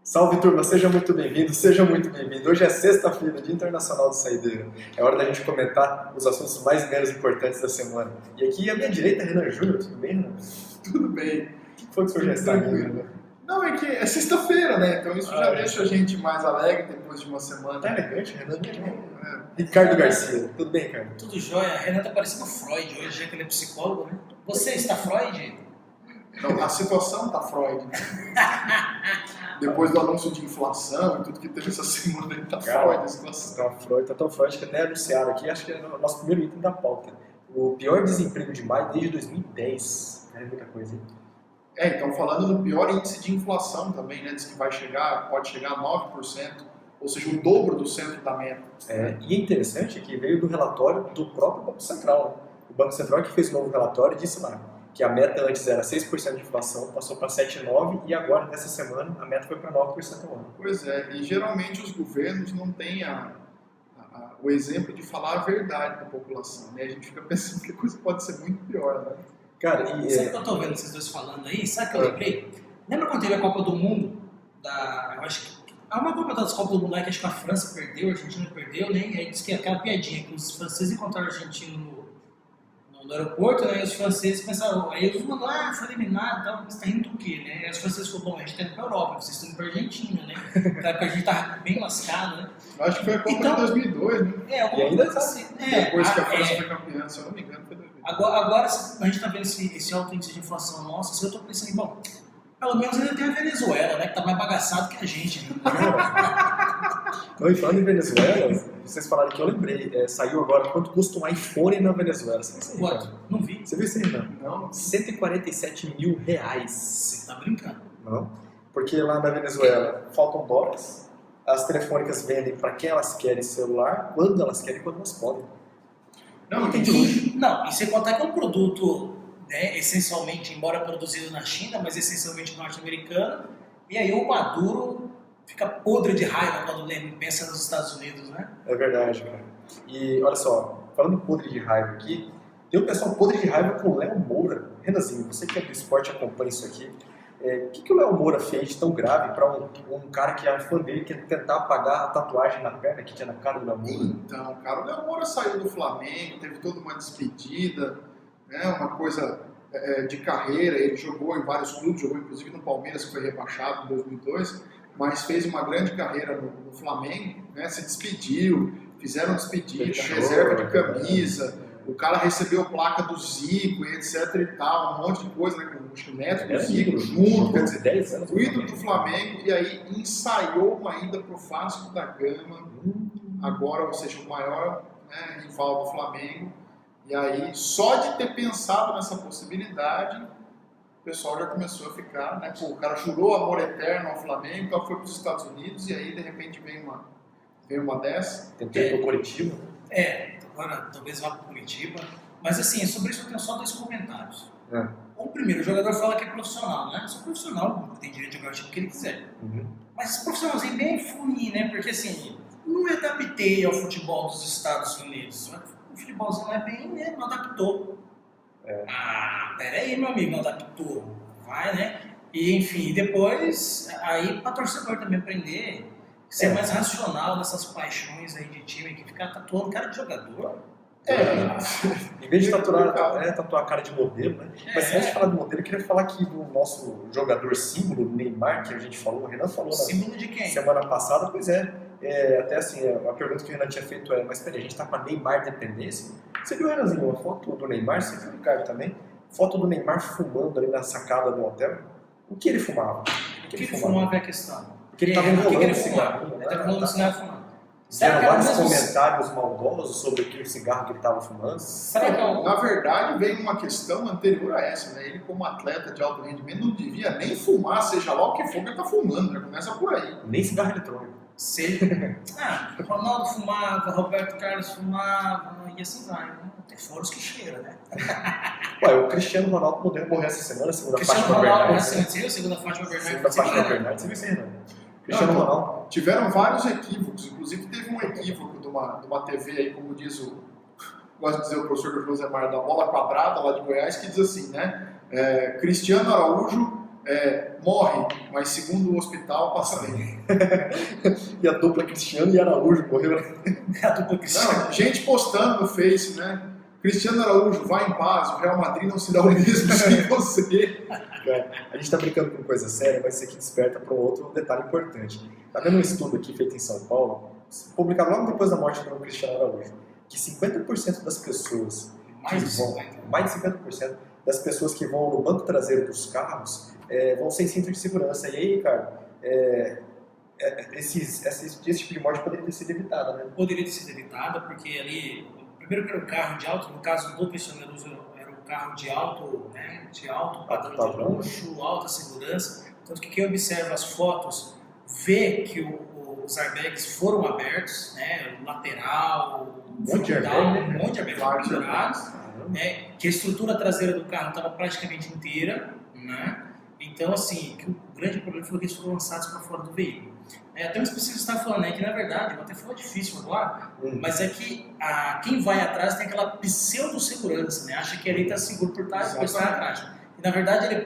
Salve, turma, seja muito bem-vindo, seja muito bem-vindo. Hoje é sexta-feira, Dia Internacional do Saideiro. É hora da gente comentar os assuntos mais e menos importantes da semana. E aqui à minha direita, Renan Júnior. Tudo bem, Renan? Tudo bem. O que foi que o senhor já está aqui, Renan? Não, é que é sexta-feira, né? Então isso já deixa a gente mais alegre depois de uma semana. Tá elegante, Renan. Ricardo Garcia. Tudo bem, Ricardo? Tudo jóia. Renan tá parecendo Freud hoje, já que ele é psicólogo, né? Você está Freud? Não, a situação tá Freud, né? Depois do anúncio de inflação e tudo que teve essa semana, ele tá Freud a situação. Tá tão Freud que até anunciaram aqui, acho que é o nosso primeiro item da pauta. O pior desemprego de maio desde 2010. É muita coisa, hein? Então falando do pior índice de inflação também, né? Diz que pode chegar a 9%, ou seja, o dobro do centro da meta. E é interessante que veio do relatório do próprio Banco Central. Né? O Banco Central que fez o novo relatório disse lá que a meta antes era 6% de inflação, passou para 7,9% e agora, nessa semana, a meta foi para 9% ao ano. Pois é, e geralmente os governos não têm o exemplo de falar a verdade para a população, né? A gente fica pensando que a coisa pode ser muito pior, né? Cara, sabe o que eu tô vendo vocês dois falando aí? Sabe o que eu lembrei? Lembra quando teve a Copa do Mundo? Eu acho que há uma Copa das Copas do Mundo lá que acho que a França perdeu, a Argentina perdeu, né? E aí diz que aquela piadinha que os franceses encontraram o argentino no aeroporto, né? E os franceses pensaram, aí eles mandaram, foi eliminado, então, você tá rindo do quê, né? E os franceses falaram, bom, a gente tá indo pra Europa, vocês estão indo pra Argentina, né? Porque a gente tava bem lascado, né? Eu acho que foi a Copa de 2002, né? Alguma coisa assim. Depois que a França foi campeã, se eu não me engano, foi 2002. Agora a gente tá vendo esse alto índice de inflação nossa, eu tô pensando, bom, pelo menos ainda tem a Venezuela, né? Que tá mais bagaçado que a gente, né? Não, e falando em Venezuela, vocês falaram que eu lembrei, saiu agora quanto custa um iPhone na Venezuela. Você Quanto? Não vi. Você viu isso aí, não? Não. 147 mil reais. Você tá brincando? Não, porque lá na Venezuela faltam dólares, as telefônicas vendem para quem elas querem celular, quando elas querem, quando elas podem. Não, e sem contar que é um produto, né, essencialmente, embora produzido na China, mas essencialmente norte-americano, e aí o Maduro fica podre de raiva quando pensa nos Estados Unidos, né? É verdade, cara. E olha só, falando podre de raiva aqui, tem um pessoal podre de raiva com o Léo Moura. Renanzinho, você que é do esporte acompanha isso aqui. O que o Léo Moura fez de tão grave para um cara que é fã dele, que tentar apagar a tatuagem na perna que tinha na cara do Léo Moura? Então, cara, o Léo Moura saiu do Flamengo, teve toda uma despedida, né, uma coisa de carreira. Ele jogou em vários clubes, jogou inclusive no Palmeiras, que foi rebaixado em 2002, mas fez uma grande carreira no Flamengo, né, se despediu, fizeram despedida, reserva de camisa. O cara recebeu placa do Zico e etc e tal, um monte de coisa, né? Com o neto do Zico junto, quer dizer, 10 anos, o ídolo do Flamengo, e aí ensaiou uma ida pro Vasco da Gama, agora, ou seja, o maior, né, rival do Flamengo, e aí, só de ter pensado nessa possibilidade, o pessoal já começou a ficar, né? Pô, o cara jurou amor eterno ao Flamengo, então foi para os Estados Unidos, e aí, de repente, veio uma dessa. Tentou ir pro Curitiba. Agora talvez vá para Curitiba. Mas assim, sobre isso eu tenho só 2 comentários. O primeiro, o jogador fala que é profissional, né? Sou profissional, tem direito de jogar o time que ele quiser. Mas esse profissionalzinho bem funinho, né? Porque assim, não me adaptei ao futebol dos Estados Unidos. O futebolzinho é bem, né? Não adaptou. Peraí, meu amigo, não adaptou. Vai, né? E enfim, depois, aí para torcedor também aprender. Ser mais racional nessas paixões aí de time, que ficar tatuando cara de jogador. Em vez de tatuar a cara de modelo, né? Mas antes de falar do modelo, eu queria falar aqui do nosso jogador símbolo, Neymar, que a gente falou, o Renan falou símbolo de quem? Semana passada. Pois até assim, a pergunta que o Renan tinha feito mas peraí, a gente tá com a Neymar dependência? Você viu, Renanzinho, uma foto do Neymar, você viu o Ricardo também? Foto do Neymar fumando ali na sacada do hotel. O que ele fumava? O que ele fumava é a questão. Porque ele estava enrolando o cigarro. Ele estava enrolando o cigarro fumando. Tiveram vários comentários maldosos sobre aquele cigarro que ele estava fumando. Na verdade, veio uma questão anterior a essa, né? Ele, como atleta de alto rendimento, não devia nem fumar, seja lá o que for que ele está fumando, já começa por aí. Nem cigarro eletrônico. Ronaldo fumava, Roberto Carlos fumava, e assim vai, né? Tem foros que cheiram, né? O Cristiano Ronaldo morreu essa semana, segunda Fátima Bernardes. Segunda Fátima Bernardes, você viu isso aí, né? Cristiano Ronaldo. Tiveram vários equívocos, inclusive teve um equívoco de uma TV aí, como diz gosta de dizer o professor José Mário da bola quadrada, lá de Goiás, que diz assim, né? Cristiano Araújo morre, mas segundo o hospital passa bem. E a dupla Cristiano e Araújo morreu. A dupla Cristiano. Não, gente postando no Face, né? Cristiano Araújo, vai em paz, o Real Madrid não se dá o mesmo sem você. Cara, a gente tá brincando com coisa séria, mas isso aqui desperta para um outro detalhe importante. Tá vendo um estudo aqui feito em São Paulo, publicado logo depois da morte do Cristiano Araújo, que 50% das pessoas mais de 50% das pessoas que vão no banco traseiro dos carros vão sem cinto de segurança. E aí, cara, esse tipo de morte poderia ter sido evitada, né? Poderia ter sido evitada, porque ali, primeiro que era um carro de alto, no caso do Cristiano Araújo, era um carro de alto, né, de alto padrão de luxo, alta segurança. Tanto que quem observa as fotos vê que os airbags foram abertos, né, o lateral, um monte de airbags pendurados, né, que a estrutura traseira do carro estava praticamente inteira, né? Então, assim, que o grande problema foi que eles foram lançados para fora do veículo. Até um especialista estava falando, que na verdade, vou até falar difícil agora, mas é que quem vai atrás tem aquela pseudo-segurança, né? Acha que ali está seguro por estar atrás. E na verdade ele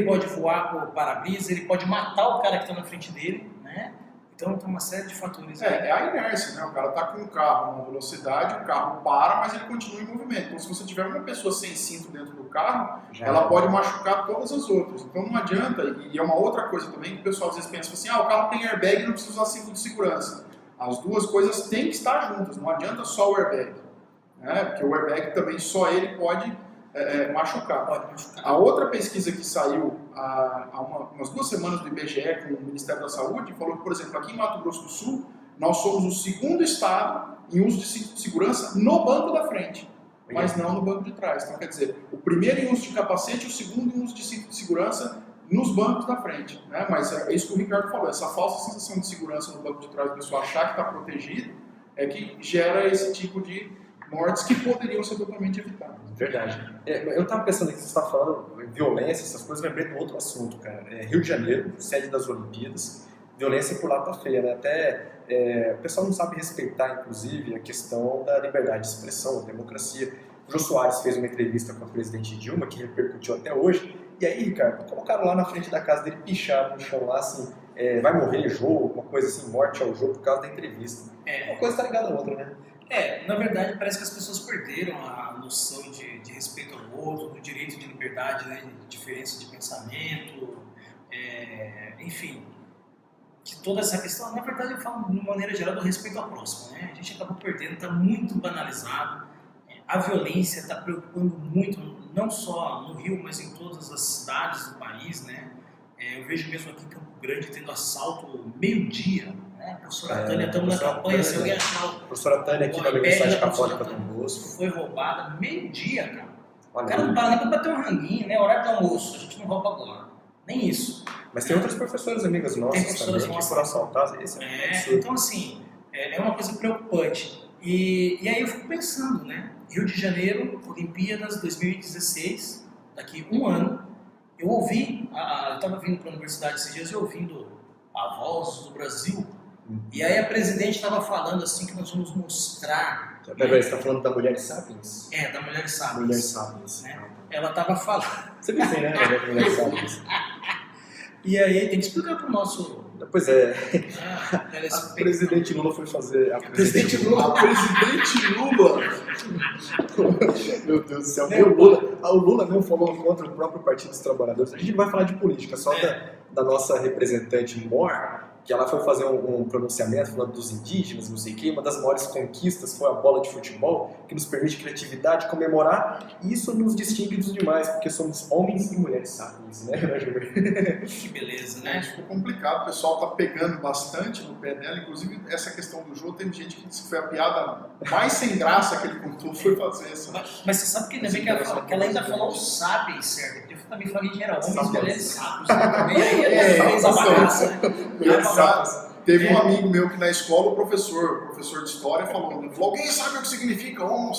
pode voar com o para-brisa, ele pode matar o cara que está na frente dele, né? Então tem uma série de fatores. É a inércia, né? O cara está com o carro numa velocidade, o carro para, mas ele continua em movimento. Então se você tiver uma pessoa sem cinto dentro do carro, ela pode machucar todas as outras. Então não adianta, e é uma outra coisa também que o pessoal às vezes pensa assim, o carro tem airbag e não precisa usar cinto de segurança. As duas coisas têm que estar juntas, não adianta só o airbag, né? Porque o airbag também só ele pode machucar. A outra pesquisa que saiu há umas 2 semanas do IBGE com o Ministério da Saúde falou que, por exemplo, aqui em Mato Grosso do Sul, nós somos o segundo estado em uso de cinto de segurança no banco da frente, mas não no banco de trás. Então, quer dizer, o primeiro em uso de capacete e o segundo em uso de cinto de segurança nos bancos da frente, né? Mas é isso que o Ricardo falou, essa falsa sensação de segurança no banco de trás, o pessoal achar que está protegido, é que gera esse tipo de mortes que poderiam ser totalmente evitadas. Verdade. Eu estava pensando que você está falando violência, essas coisas, lembrei de outro assunto, cara. Rio de Janeiro, sede das Olimpíadas, violência por lá tá feia, né? Até o pessoal não sabe respeitar, inclusive, a questão da liberdade de expressão, da democracia. O Jô Soares fez uma entrevista com a presidente Dilma, que repercutiu até hoje, e aí, Ricardo, colocaram lá na frente da casa dele, picharam no chão lá, assim, vai morrer Jô, uma coisa assim, morte ao Jô por causa da entrevista. Uma coisa tá ligada à outra, né? Na verdade, parece que as pessoas perderam a noção de respeito ao outro, do direito de liberdade, né, de diferença de pensamento, enfim, que toda essa questão, na verdade eu falo de uma maneira geral do respeito ao próximo, né? A gente acabou perdendo, está muito banalizado, a violência está preocupando muito, não só no Rio, mas em todas as cidades do país, né? Eu vejo mesmo aqui em Campo Grande tendo assalto meio-dia, né? A professora Tânia, estamos na campanha, se alguém achar a professora Tânia aqui na Universidade Católica do Bosco foi roubada meio-dia, cara. O cara não para nem para bater um ranguinho, né? Horário de almoço, a gente não rouba agora. Nem isso. Mas tem outras professoras amigas nossas também que foram assaltadas. Então, assim, é uma coisa preocupante. E aí eu fico pensando, né? Rio de Janeiro, Olimpíadas 2016, daqui 1 ano, eu ouvi, eu estava vindo para a universidade esses dias e ouvindo a Voz do Brasil, e aí a presidente estava falando assim que nós vamos mostrar... Peraí, você está falando da Mulher Sapiens? Da Mulher Sapiens. Mulher Sapiens. Né? Ela estava falando... Você me tem, né? Da Mulher Sapiens. E aí tem que explicar para o nosso... Pois é. A presidente Lula foi fazer... A presidente Lula! Meu Deus do céu. O Lula não falou contra o próprio Partido dos Trabalhadores. A gente vai falar de política, só da nossa representante Mor, que ela foi fazer um pronunciamento falando dos indígenas, não sei o quê. Uma das maiores conquistas foi a bola de futebol, que nos permite criatividade, comemorar, e isso nos distingue dos demais, porque somos homens e mulheres sábios, né? Que beleza, né? Ficou complicado, o pessoal tá pegando bastante no pé dela, inclusive essa questão do jogo, tem gente que disse que foi a piada mais sem graça que ele contou, foi fazer essa. Mas você sabe que ainda bem que ela ainda falou sábios, certo? Porque eu também falei que era homens e mulheres sábios, né? Também aí fez a bagaça, né? Teve um amigo meu que na escola, o professor de história, falou: alguém sabe o que significa Homo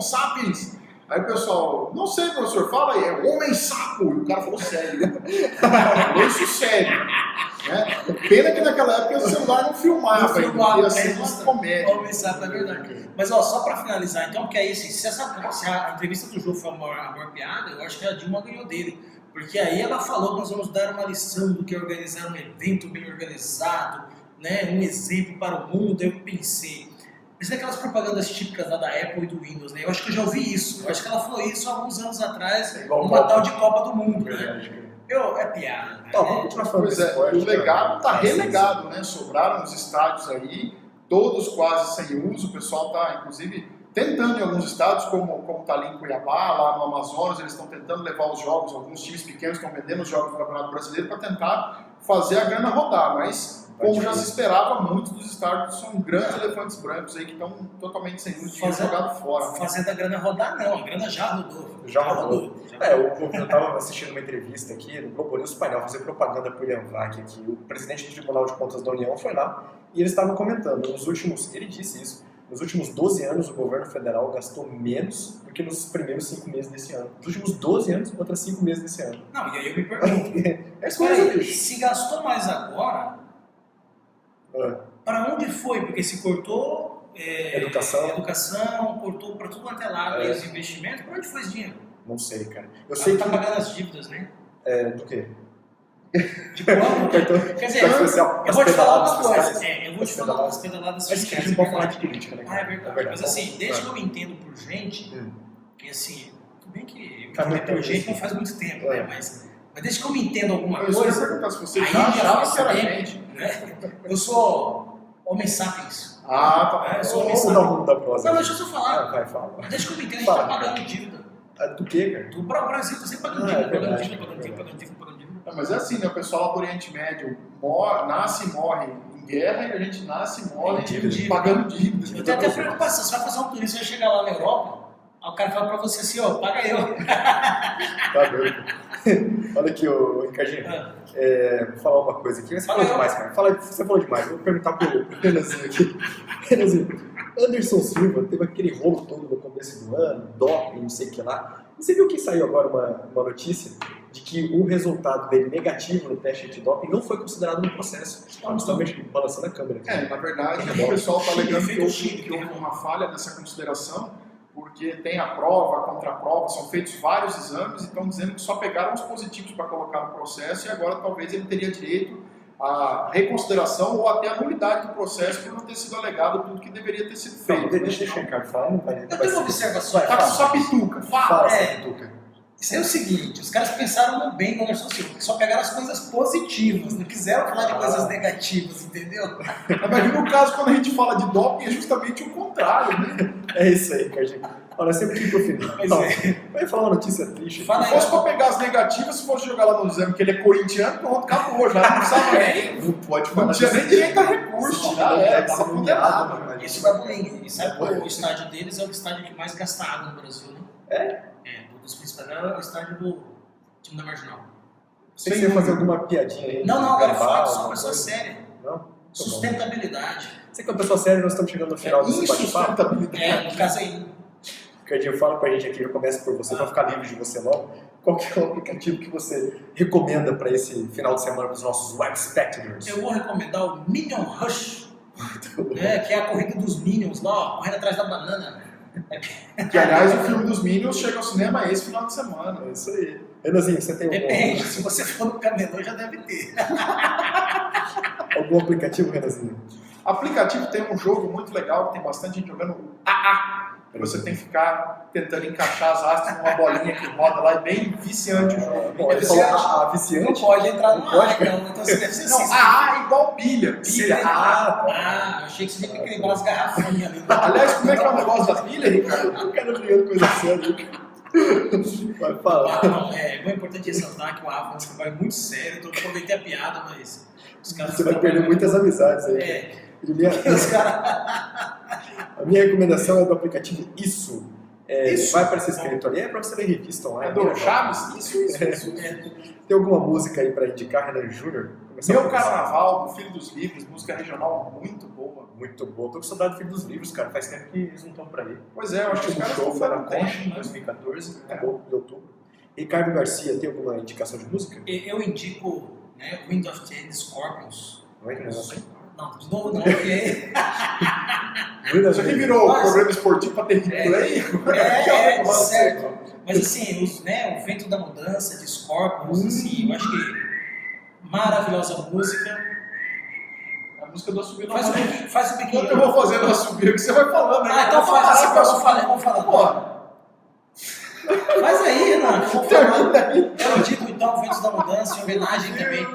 sapiens? Aí o pessoal, não sei, professor, fala aí, é homem sapo. E o cara falou sério. Falou isso sério. Né? Pena que naquela época o celular não filmava, ia ser uma comédia. É verdade. Mas ó, só para finalizar, então, porque aí se a entrevista do Jô foi a maior piada, eu acho que a Dilma ganhou dele. Porque aí ela falou que nós vamos dar uma lição do que é organizar um evento bem organizado, né? Um exemplo para o mundo. Eu pensei, mas aquelas propagandas típicas lá da Apple e do Windows, né? Eu acho que eu já ouvi isso. Eu acho que ela falou isso há alguns anos atrás, numa tal de Copa do Mundo, né? É piada. Vamos continuar falando desse esporte. O legado está relegado, né? Sobraram os estádios aí, todos quase sem uso. O pessoal está, inclusive, tentando em alguns estados, como está ali em Cuiabá, lá no Amazonas, eles estão tentando levar os jogos, alguns times pequenos estão vendendo os jogos do Campeonato Brasileiro para tentar fazer a grana rodar, mas como já se esperava, muitos dos estádios são grandes elefantes brancos aí que estão totalmente sem uso, tinham jogado fora. Fazendo a grana rodar não, a grana já rodou. Já rodou. Eu estava assistindo uma entrevista aqui no Globo News Painel, fazer propaganda para o Ian Vac aqui. O presidente do Tribunal de Contas da União foi lá e eles estavam comentando, ele disse isso, nos últimos 12 anos o governo federal gastou menos do que nos primeiros 5 meses desse ano. Nos últimos 12 anos, contra 5 meses desse ano. Não, e aí eu me pergunto, se gastou mais agora, para onde foi? Porque se cortou educação, cortou para tudo quanto é lado, e os investimentos, para onde foi esse dinheiro? Não sei, cara. Eu sei que tá pagando as dívidas, né? Do quê? Tipo, quer dizer, eu vou te falar uma coisa. Eu vou te falar umas pedaladas fiscais. A gente não pode falar de política, né? É verdade. Mas assim, desde que eu me entendo por gente, que assim, tudo bem que eu me por gente não faz muito tempo, né? Mas desde que eu me entendo alguma coisa. Eu ia perguntar se você já achava que era gente. Eu sou homem sapiens. Tá. Eu sou homem sapiens. Não, deixa eu só falar. Vai, fala. Desde que eu me entendo, a gente tá pagando dívida. Do quê, cara? Do Brasil, tá sempre pagando dívida, pagando dívida. Mas é assim, né? O pessoal lá do Oriente Médio nasce e morre em guerra e a gente nasce e morre pagando dívidas. Eu tenho até preocupação. Você vai fazer um turista, você vai chegar lá na Europa, aí o cara fala pra você assim, paga eu. Tá doido. Olha aqui, Ricardinho. Vou falar uma coisa aqui. Você falou demais, cara. Você falou demais. Eu vou perguntar pro Renanzinho aqui. Renanzinho, Anderson Silva teve aquele rolo todo no começo do ano, doping, não sei o que lá. E você viu que saiu agora uma notícia de que o resultado dele negativo no teste de doping não foi considerado no processo. Justamente balançando a câmera aqui. Na verdade, o pessoal está alegando que houve uma falha nessa consideração, porque tem a prova, a contraprova, são feitos vários exames e estão dizendo que só pegaram os positivos para colocar no processo e agora talvez ele teria direito à reconsideração ou até a nulidade do processo por não ter sido alegado tudo que deveria ter sido feito. Deixa o Ricardo falar. Eu tenho uma observação. Só pituca. Fala, pituca. Isso é o seguinte, os caras pensaram bem no Anderson Silva, que só pegaram as coisas positivas, não quiseram falar de coisas negativas, entendeu? Mas no caso, quando a gente fala de doping, é justamente o contrário, né? É isso aí, Cardinho. Olha, sempre que pro final. Vai falar uma notícia triste. Se fosse pra pegar as negativas, se fosse jogar lá no exame que ele é corintiano, pronto, acabou, já não precisava nem. Não pode falar. Não tinha nem direito a recurso, já tava condenado. Isso vai bem. E sabe qual o estádio deles? É o estádio que mais gasta água no Brasil, né? Dos principais é o estádio do time da Marginal. Você ia fazer alguma piadinha aí? Não, agora fala, sou uma pessoa séria. Não? Sustentabilidade. Você que é uma pessoa séria, nós estamos chegando no final desse bate-papo. No caso aí. Ricardinho, fala pra gente aqui, eu começo por você, pra ficar livre de você logo. Qual que é o aplicativo que você recomenda para esse final de semana para os nossos web spectators? Eu vou recomendar o Minion Rush, que é a corrida dos Minions lá, correndo atrás da banana. Que, aliás, o filme dos Minions chega ao cinema esse final de semana. É isso aí. Renanzinho, você tem Depende, se você for no camelô já deve ter. Algum aplicativo, Renanzinho? Aplicativo tem um jogo muito legal, que tem bastante gente jogando, AA. Você tem que ficar tentando encaixar as hastes numa bolinha que roda lá, é bem viciante o jogo. Pode falar viciante? Não pode entrar no ar, então você deve ser assim. Não, AA é igual pilha. Eu achei que você tinha que equilibrar as garrafinhas ali. Aliás, como é que é o negócio da pilha, Ricardo? Eu quero brigando coisa séria. Vai falar. É importante ressaltar que o AA foi um trabalho muito sério, então eu aproveitei a piada, mas os caras... Você vai perder muitas amizades aí. Os caras... A minha recomendação é do aplicativo Isso. Vai aparecer escrito ali, é pra você ler revista online. É do Chaves? Isso. Tem alguma música aí pra indicar, Renan Júnior? Meu Carnaval, do Filho dos Livros, música regional muito boa. Muito boa. Tô com saudade do Filho dos Livros, cara. Faz tempo que eles não estão por aí. Pois é, eu acho que os caras show foi na Concha, em 2014, acabou em outubro. Ricardo Garcia, tem alguma indicação de música? Eu indico né? Wind of Change, Scorpions. Não é que negócio? Não, de novo não, porque... Isso aqui virou programa esportivo para ter replay? Certo. Mas assim, o Vento da Mudança, de Scorpions, assim, eu acho que maravilhosa música. A música do Assobio Faz um pequeno. Eu vou fazer no Assobio que você vai falando aí. Então faz assim, vamos falar. Porra. Faz aí, Renato. Termina aí. Eu digo então, Ventos da Mudança, em homenagem também.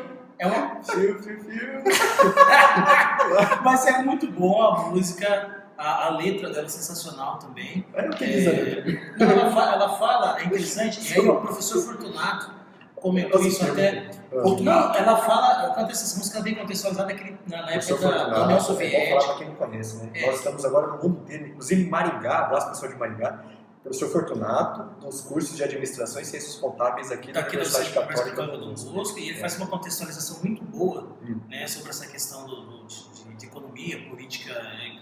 Mas é muito boa a música, a letra dela é sensacional também. É o que diz a letra. Ela fala, é interessante, e aí o professor Fortunato comentou isso até. Não, ela fala, canta essa música bem contextualizada na época da União Soviética. Vou falar para quem não conhece, né? Nós estamos agora no mundo inteiro, inclusive em Maringá, abraço pessoal de Maringá. Professor Fortunato, dos cursos de Administração e Ciências Contábeis aqui da Universidade Católica do Bosco, e ele faz uma contextualização muito boa, né, sobre essa questão de economia, política,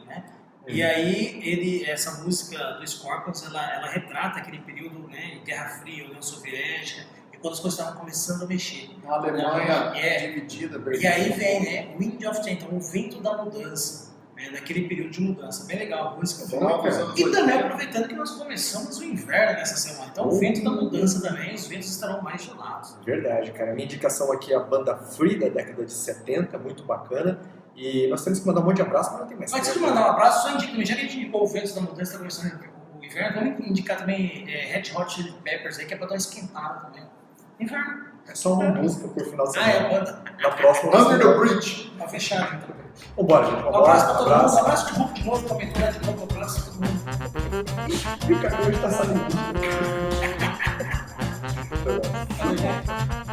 né? E aí essa música do Scorpions, ela retrata aquele período, né, Guerra Fria, União Soviética, e quando as coisas estavam começando a mexer. A Alemanha dividida. E aí vem, né, Wind of Change, então o vento da mudança. Naquele período de mudança, bem legal a música. E também aproveitando que nós começamos o inverno nessa semana, então o vento da mudança também, os ventos estarão mais gelados. Verdade, cara. Minha indicação aqui é a banda Free da década de 70, muito bacana. E nós temos que mandar um monte de abraço, mas não tem mais. Antes de mandar um abraço, só indica, já que a gente indicou o vento da mudança, está começando o inverno, vamos indicar também Red Hot Chili Peppers aí, que é para dar uma esquentada também. Inverno. É só uma música por final de semana. É banda. Na próxima. Under the Bridge. Tá fechado então. Vambora, gente. Um abraço pra todo mundo. Um abraço de novo, comentário de novo. Um abraço pra todo mundo. E o cara hoje tá saindo. Valeu, gente.